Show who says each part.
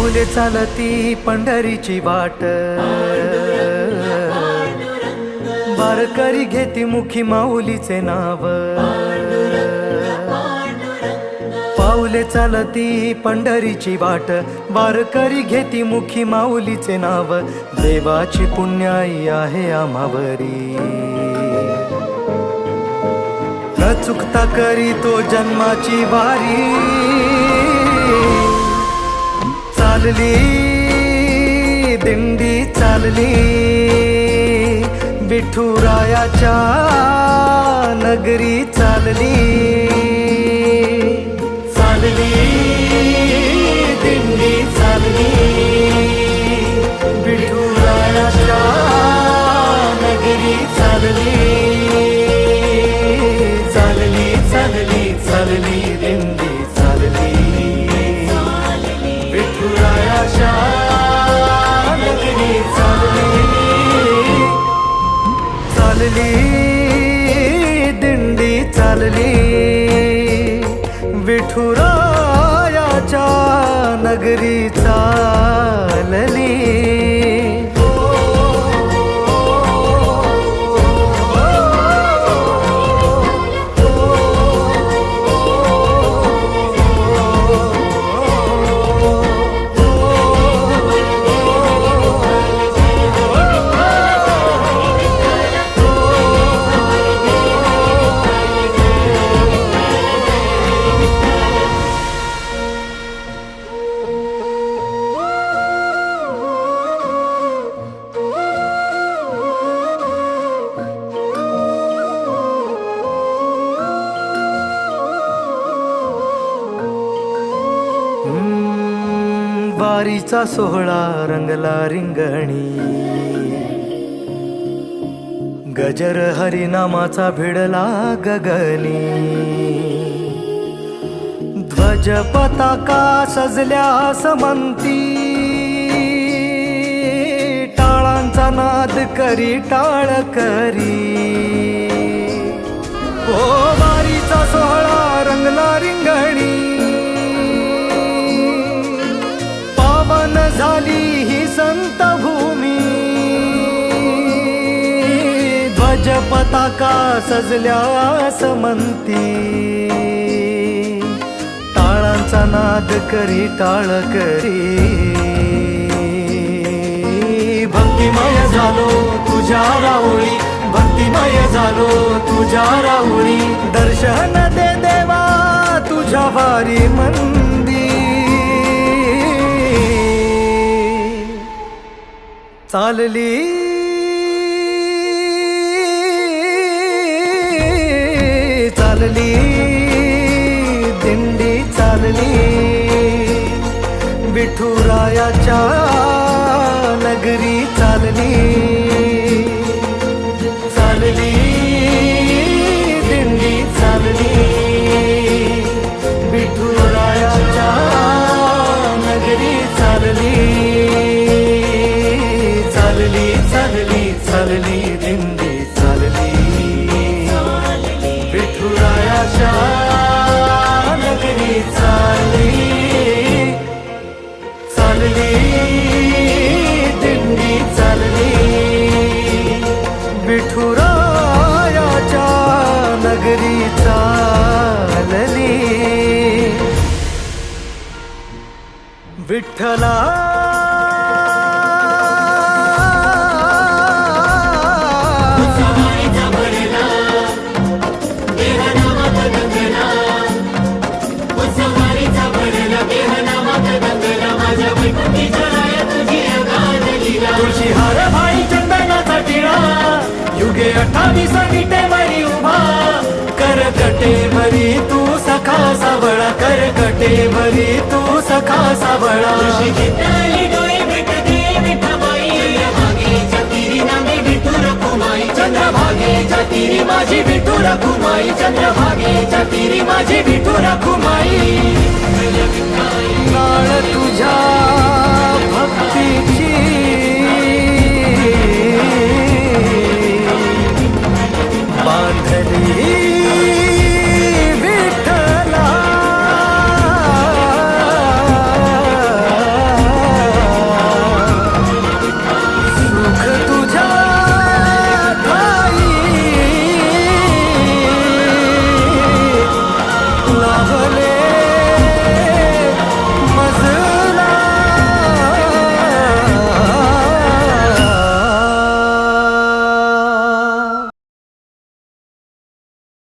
Speaker 1: पाऊले चालती पंढरीची वाट, वारकरी घेती मुखी माऊलीचे नाव. पाऊले चालती पंढरीची वाट, वारकरी घेती मुखी माऊलीचे नाव. देवाची पुण्याई आहे आम्हावरी, न चुकता करी तो जन्माची वारी. चालली दिंडी चालली, विठुरायाच्या नगरी चालली. चालली दिंडी चालली, विठुरायाच्या नगरी चालली. चालली चालली चालली दिंडी चालली, विठुरायाच्या नगरी चालली. चालली दिंडी चालली, विठुरायाच्या नगरी चालली. वारीचा सोहळा रंगला रिंगणी, गजर हरिनामाचा भिडला गगनी. ध्वज पताका सजल्या समंती, टाळांचा नाद करी टाळ करी. ओ वारीचा सोहळा रंगला रिंगणी, झाली ही संत भूमी. ध्वज पताका सजल्या समंती, टाळांचा नाद करी टाळ करी. भक्तिमय झालो तुझ्या राऊळी, भक्तिमय झालो तुझ्या राऊळी. दर्शन दे देवा तुझ्या वारी मंदी. चालली चालली दिंडी चालली, विठुरायाच्या नगरी चालली. चालली दिंडी चालली, विठुरायाच्या नगरी चालली. चालली चालली चालली दिंडी चालली, विठुरायाच्या नगरी चालली. चालली दिंडी चालली, विठुरायाच्या नगरी चालली. विठ्ठला तुळशी हार भाई चंदनाचा टिळा, युगे 28 विटेवरी उभा. करकटेवरी तू सखा सावळा, करकटेवरी तू सखा सावळा. चंद्रभागेच्या तीरी माझी विठू रखुमाई, चंद्रभागेच्या तीरी माझी विठू रखुमाई. नाळ तुझ्या